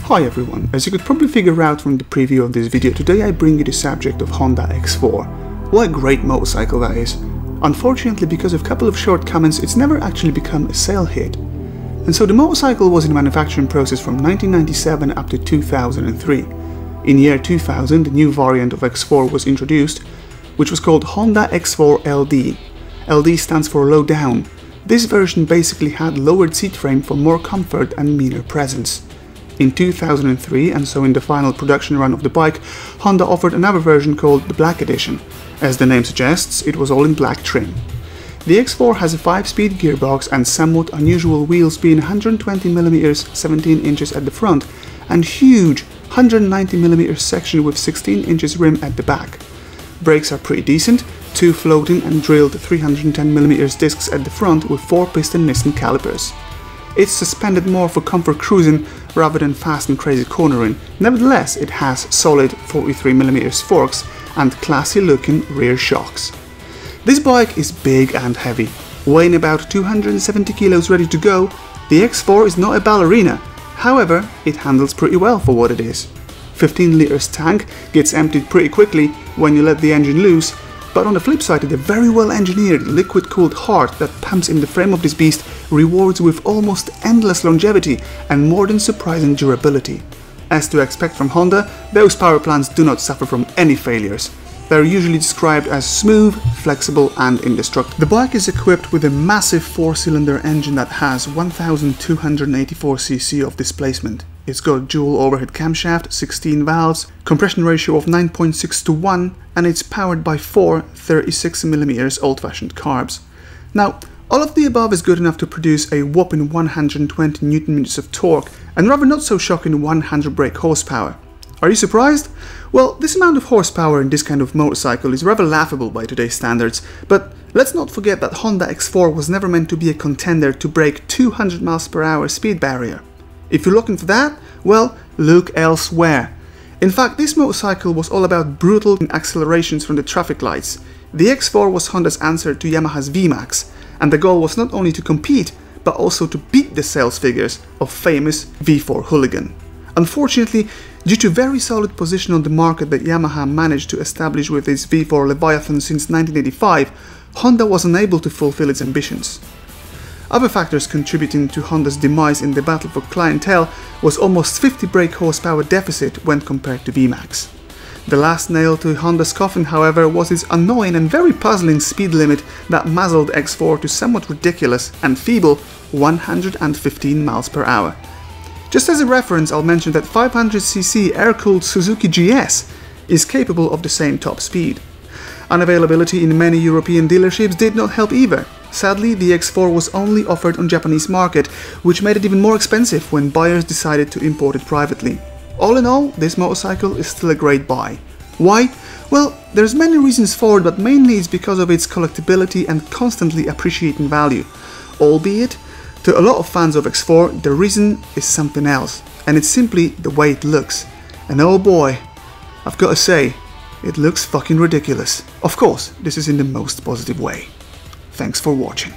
Hi everyone, as you could probably figure out from the preview of this video, today I bring you the subject of Honda X4. What a great motorcycle that is. Unfortunately, because of a couple of shortcomings, it's never actually become a sale hit. And so the motorcycle was in the manufacturing process from 1997 up to 2003. In year 2000, the new variant of X4 was introduced, which was called Honda X4 LD. LD stands for low down. This version basically had lowered seat frame for more comfort and meaner presence. In 2003, and so in the final production run of the bike, Honda offered another version called the Black Edition. As the name suggests, it was all in black trim. The X4 has a 5-speed gearbox and somewhat unusual wheels, being 120mm 17 inches at the front and huge 190mm section with 16 inches rim at the back. Brakes are pretty decent, 2 floating and drilled 310mm discs at the front with 4-piston Nissan calipers. It's suspended more for comfort cruising rather than fast and crazy cornering. Nevertheless, it has solid 43mm forks and classy looking rear shocks. This bike is big and heavy. Weighing about 270 kilos ready to go, the X4 is not a ballerina. However, it handles pretty well for what it is. 15 liters tank gets emptied pretty quickly when you let the engine loose, but on the flip side, the very well engineered liquid-cooled heart that pumps in the frame of this beast rewards with almost endless longevity and more than surprising durability. As to expect from Honda, those power plants do not suffer from any failures. They are usually described as smooth, flexible and indestructible. The bike is equipped with a massive 4-cylinder engine that has 1284cc of displacement. It's got dual overhead camshaft, 16 valves, compression ratio of 9.6:1, and it's powered by 4 36mm old-fashioned carbs. Now, all of the above is good enough to produce a whopping 120 Nm of torque and rather not so shocking 100 brake horsepower. Are you surprised? Well, this amount of horsepower in this kind of motorcycle is rather laughable by today's standards, but let's not forget that Honda X4 was never meant to be a contender to break 200 mph speed barrier. If you're looking for that, well, look elsewhere. In fact, this motorcycle was all about brutal accelerations from the traffic lights. The X4 was Honda's answer to Yamaha's VMAX, and the goal was not only to compete, but also to beat the sales figures of famous V4 Hooligan. Unfortunately, due to very solid position on the market that Yamaha managed to establish with its V4 Leviathan since 1985, Honda was unable to fulfill its ambitions. Other factors contributing to Honda's demise in the battle for clientele was almost 50 brake horsepower deficit when compared to VMAX. The last nail to Honda's coffin, however, was its annoying and very puzzling speed limit that muzzled X4 to somewhat ridiculous and feeble 115 mph. Just as a reference, I'll mention that 500cc air-cooled Suzuki GS is capable of the same top speed. Unavailability in many European dealerships did not help either. Sadly, the X4 was only offered on Japanese market, which made it even more expensive when buyers decided to import it privately. All in all, this motorcycle is still a great buy. Why? Well, there's many reasons for it, but mainly it's because of its collectability and constantly appreciating value. Albeit, to a lot of fans of X4, the reason is something else, and it's simply the way it looks. And oh boy, I've got to say, it looks fucking ridiculous. Of course, this is in the most positive way. Thanks for watching.